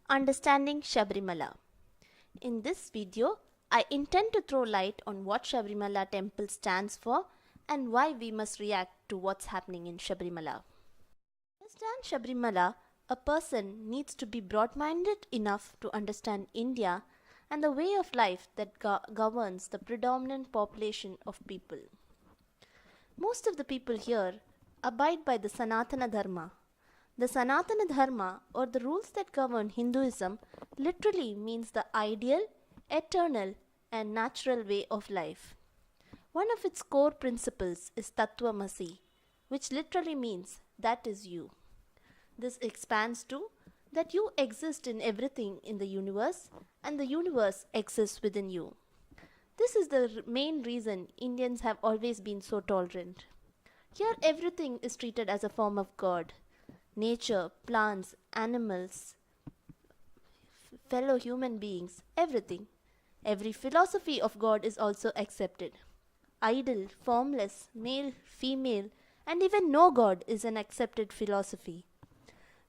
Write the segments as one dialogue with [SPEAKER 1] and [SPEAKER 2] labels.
[SPEAKER 1] Understanding Sabarimala. In this video, I intend to throw light on what Sabarimala temple stands for and why we must react to what's happening in Sabarimala. To understand Sabarimala, a person needs to be broad-minded enough to understand India and the way of life that governs the predominant population of people. Most of the people here abide by the sanathana dharma. The Sanatana Dharma, or the rules that govern Hinduism, literally means the ideal, eternal, and natural way of life. One of its core principles is Tattvamasi, which literally means that is you. This expands to that you exist in everything in the universe and the universe exists within you. This is the main reason Indians have always been so tolerant. Here everything is treated as a form of God. Nature, plants, animals, fellow human beings, everything. Every philosophy of God is also accepted. Idol, formless, male, female, and even no God is an accepted philosophy.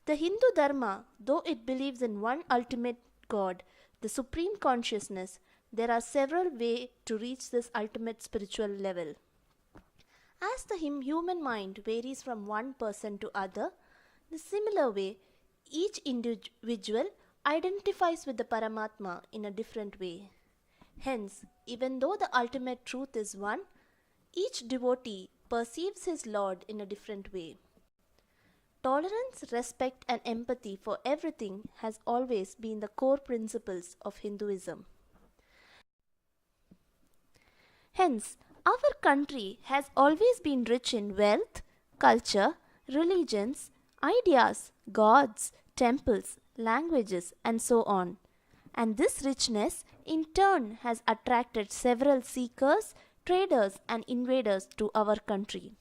[SPEAKER 1] The Hindu Dharma, though it believes in one ultimate God, the supreme consciousness, there are several ways to reach this ultimate spiritual level. As the human mind varies from one person to other, the similar way, each individual identifies with the Paramatma in a different way. Hence, even though the ultimate truth is one, each devotee perceives his Lord in a different way. Tolerance, respect, and empathy for everything has always been the core principles of Hinduism. Hence, our country has always been rich in wealth, culture, religions, ideas, gods, temples, languages, and so on. And this richness in turn has attracted several seekers, traders, and invaders to our country.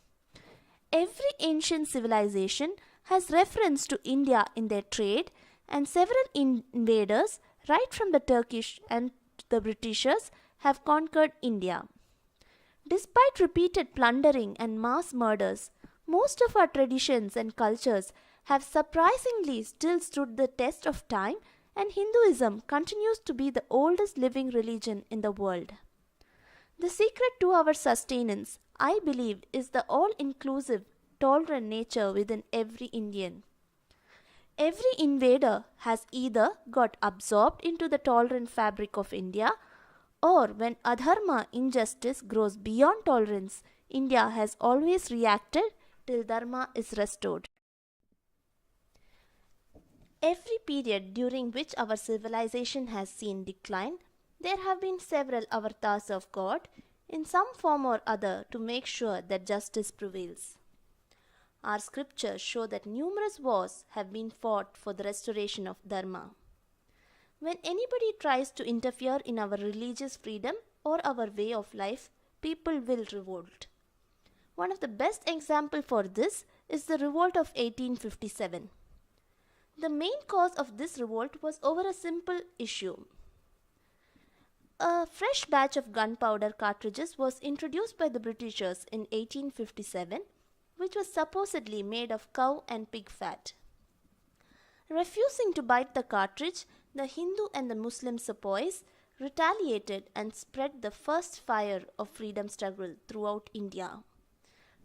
[SPEAKER 1] Every ancient civilization has reference to India in their trade, and several invaders, right from the Turkish and the Britishers, have conquered India. Despite repeated plundering and mass murders, most of our traditions and cultures have surprisingly still stood the test of time, and Hinduism continues to be the oldest living religion in the world. The secret to our sustenance, I believe, is the all-inclusive, tolerant nature within every Indian. Every invader has either got absorbed into the tolerant fabric of India, or when adharma, injustice, grows beyond tolerance, India has always reacted till Dharma is restored. Every period during which our civilization has seen decline, there have been several avatars of God in some form or other to make sure that justice prevails. Our scriptures show that numerous wars have been fought for the restoration of Dharma. When anybody tries to interfere in our religious freedom or our way of life, people will revolt. One of the best examples for this is the revolt of 1857. The main cause of this revolt was over a simple issue. A fresh batch of gunpowder cartridges was introduced by the Britishers in 1857, which was supposedly made of cow and pig fat. Refusing to bite the cartridge, the Hindu and the Muslim sepoys retaliated and spread the first fire of freedom struggle throughout India.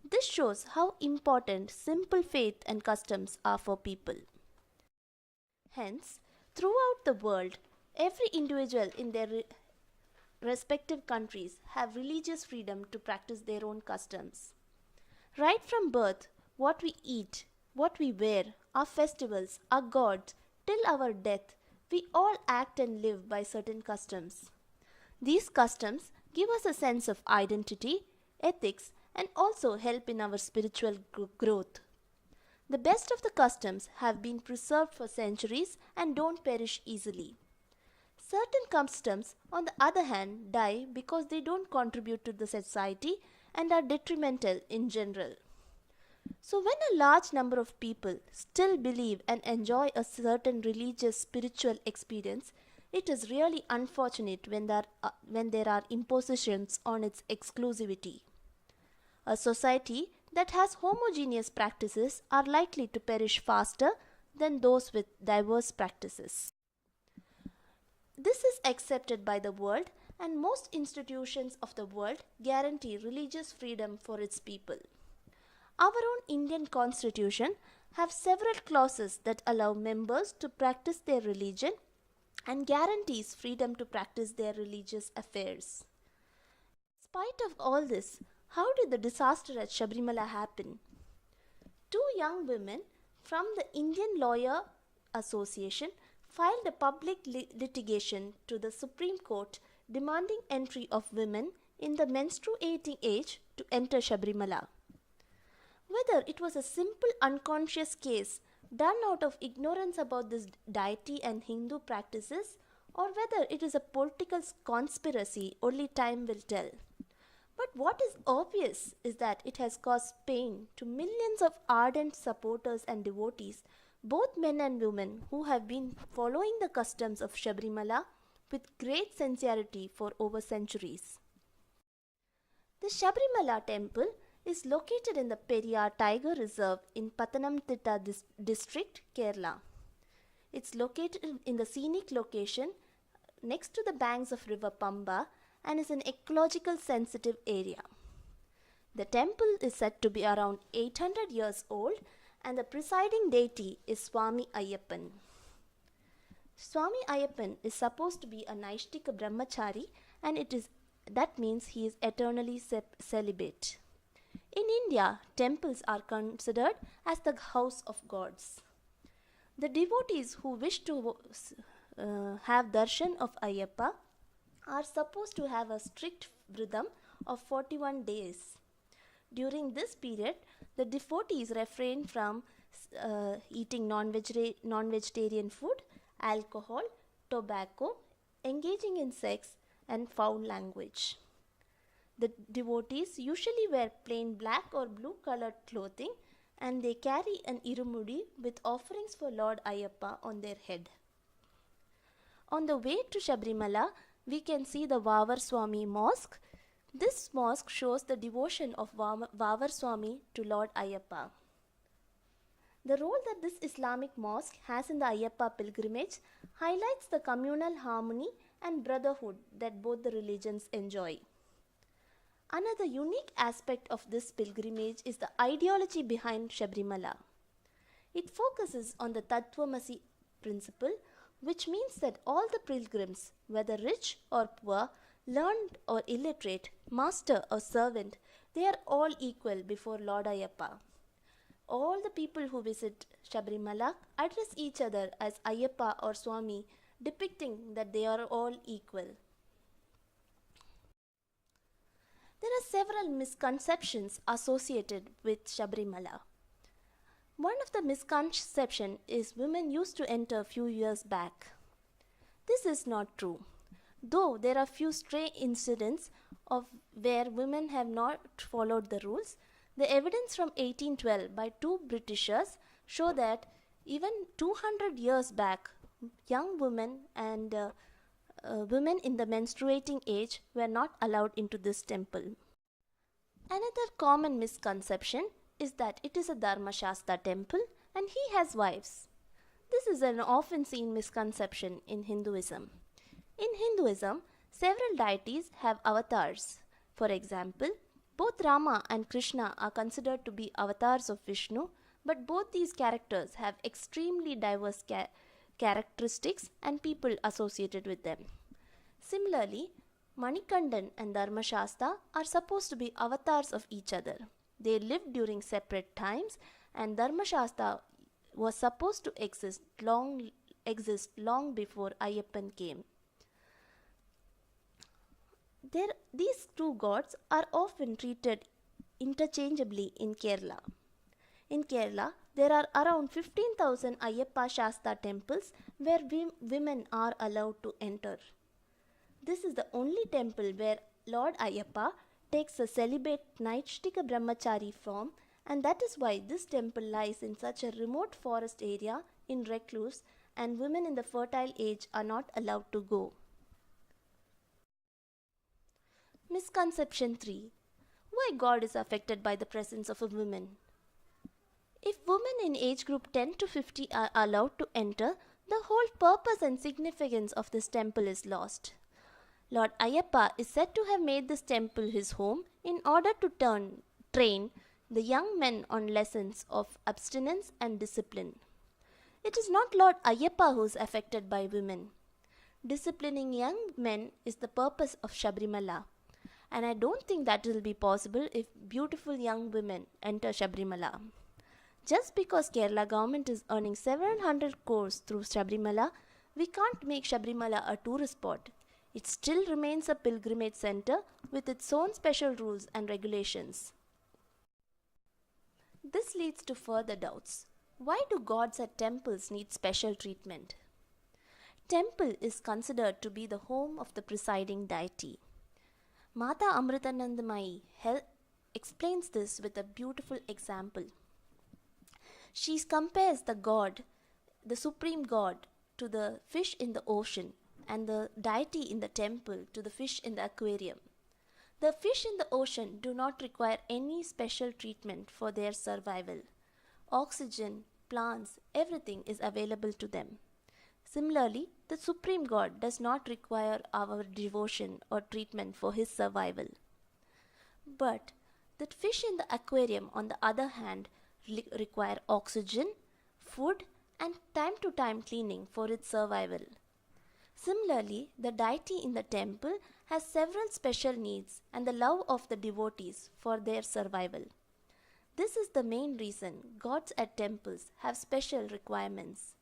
[SPEAKER 1] This shows how important simple faith and customs are for people. Hence, throughout the world, every individual in their respective countries have religious freedom to practice their own customs. Right from birth, what we eat, what we wear, our festivals, our gods, till our death, we all act and live by certain customs. These customs give us a sense of identity, ethics, and also help in our spiritual growth. The best of the customs have been preserved for centuries and don't perish easily. Certain customs, on the other hand, die because they don't contribute to the society and are detrimental in general. So when a large number of people still believe and enjoy a certain religious spiritual experience, it is really unfortunate when there are impositions on its exclusivity. A society that has homogeneous practices are likely to perish faster than those with diverse practices. This is accepted by the world, and most institutions of the world guarantee religious freedom for its people. Our own Indian constitution have several clauses that allow members to practice their religion and guarantees freedom to practice their religious affairs. In spite of all this, how did the disaster at Sabarimala happen? Two young women from the Indian Lawyer Association filed a public litigation to the Supreme Court demanding entry of women in the menstruating age to enter Sabarimala. Whether it was a simple unconscious case done out of ignorance about this deity and Hindu practices, or whether it is a political conspiracy, only time will tell. But what is obvious is that it has caused pain to millions of ardent supporters and devotees, both men and women, who have been following the customs of Sabarimala with great sincerity for over centuries. The Sabarimala temple is located in the Periyar Tiger Reserve in Pathanamthitta district, Kerala. It's located in the scenic location next to the banks of river Pamba and is an ecological sensitive area. The temple is said to be around 800 years old and the presiding deity is Swami Ayyappan. Swami Ayyappan is supposed to be a Naishtika Brahmachari, and that means he is eternally celibate. In India, temples are considered as the house of gods. The devotees who wish to have darshan of Ayyappa are supposed to have a strict vridam of 41 days. During this period, the devotees refrain from eating non-vegetarian food, alcohol, tobacco, engaging in sex, and foul language. The devotees usually wear plain black or blue colored clothing, and they carry an irumudi with offerings for Lord Ayyapa on their head. On the way to Sabarimala, we can see the Vavar Swami mosque. This mosque shows the devotion of Vavar Swami to Lord Ayyapa. The role that this Islamic mosque has in the Ayyappa pilgrimage highlights the communal harmony and brotherhood that both the religions enjoy. Another unique aspect of this pilgrimage is the ideology behind Sabarimala. It focuses on the Tattvamasi principle, which means that all the pilgrims, whether rich or poor, learned or illiterate, master or servant, they are all equal before Lord Ayyapa. All the people who visit Sabarimala address each other as Ayyapa or Swami, depicting that they are all equal. There are several misconceptions associated with Sabarimala. One of the misconceptions is women used to enter few years back. This is not true. Though there are few stray incidents of where women have not followed the rules, the evidence from 1812 by two Britishers show that even 200 years back, young women and women in the menstruating age were not allowed into this temple. Another common misconception is that it is a Dharma Shastra temple and he has wives. This is an often seen misconception in Hinduism. In Hinduism, several deities have avatars. For example, both Rama and Krishna are considered to be avatars of Vishnu, but both these characters have extremely diverse characteristics and people associated with them. Similarly, Manikandan and Dharma Shastra are supposed to be avatars of each other. They lived during separate times, and Dharma Shastra was supposed to exist long before Ayyappan came. These two gods are often treated interchangeably in Kerala. In Kerala, there are around 15,000 Ayyappa Shastra temples where women are allowed to enter. This is the only temple where Lord Ayyapa takes a celibate Naishtika Brahmachari form, and that is why this temple lies in such a remote forest area in recluse, and women in the fertile age are not allowed to go. Misconception 3. Why God is affected by the presence of a woman? If women in age group 10 to 50 are allowed to enter, the whole purpose and significance of this temple is lost. Lord Ayyapa is said to have made this temple his home in order to train the young men on lessons of abstinence and discipline. It is not Lord Ayyapa who is affected by women. Disciplining young men is the purpose of Sabarimala, and I don't think that will be possible if beautiful young women enter Sabarimala. Just because Kerala government is earning several hundred crores through Sabarimala, we can't make Sabarimala a tourist spot. It still remains a pilgrimage center with its own special rules and regulations. This leads to further doubts. Why do gods at temples need special treatment? Temple is considered to be the home of the presiding deity. Mata Amritanandamayi explains this with a beautiful example. She compares the god, the supreme god, to the fish in the ocean and the deity in the temple to the fish in the aquarium. The fish in the ocean do not require any special treatment for their survival. Oxygen, plants, everything is available to them. Similarly, the Supreme God does not require our devotion or treatment for his survival. But the fish in the aquarium, on the other hand, require oxygen, food, and time to time cleaning for its survival. Similarly, the deity in the temple has several special needs and the love of the devotees for their survival. This is the main reason gods at temples have special requirements.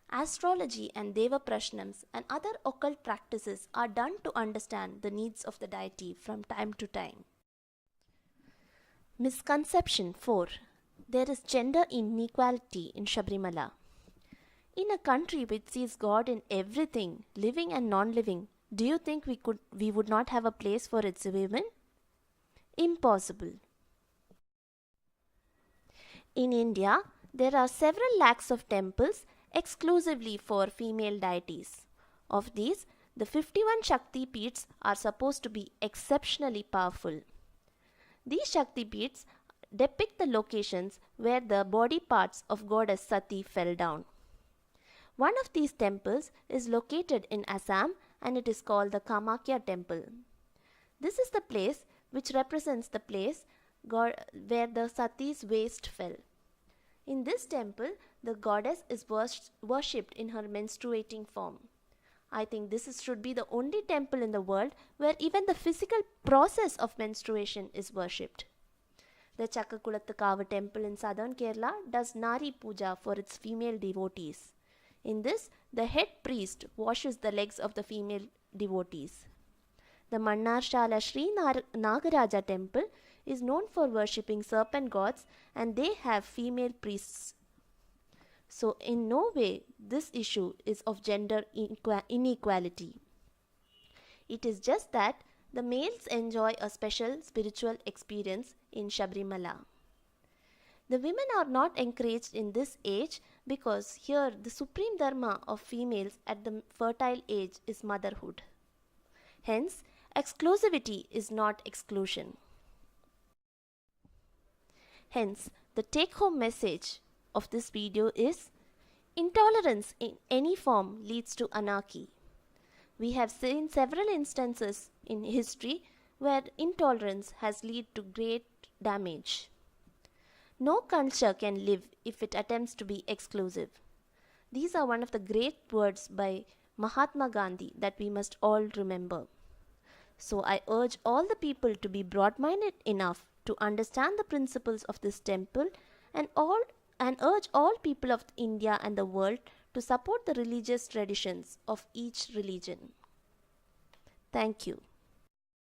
[SPEAKER 1] Astrology and Deva Prashnams and other occult practices are done to understand the needs of the deity from time to time. Misconception 4. There is gender inequality in Sabarimala. In a country which sees God in everything, living and non-living, do you think we would not have a place for its women? Impossible. In India, there are several lakhs of temples exclusively for female deities. Of these, the 51 Shakti Peeths are supposed to be exceptionally powerful. These Shakti Peeths depict the locations where the body parts of goddess Sati fell down. One of these temples is located in Assam and it is called the Kamakhya temple. This is the place which represents the place where the Sati's waist fell. In this temple, the goddess is worshipped in her menstruating form. I think this should be the only temple in the world where even the physical process of menstruation is worshipped. The Chakkakulattu temple in southern Kerala does Nari Puja for its female devotees. In this, the head priest washes the legs of the female devotees. The Mannarshala Sri Nagaraja temple is known for worshipping serpent gods and they have female priests. So in no way this issue is of gender inequality. It is just that the males enjoy a special spiritual experience in Sabarimala. The women are not encouraged in this age because here the supreme dharma of females at the fertile age is motherhood. Hence, exclusivity is not exclusion. Hence, the take-home message of this video is intolerance in any form leads to anarchy. We have seen several instances in history where intolerance has led to great damage. No culture can live if it attempts to be exclusive. These are one of the great words by Mahatma Gandhi that we must all remember. So I urge all the people to be broad-minded enough to understand the principles of this temple and urge all people of India and the world to support the religious traditions of each religion. Thank you.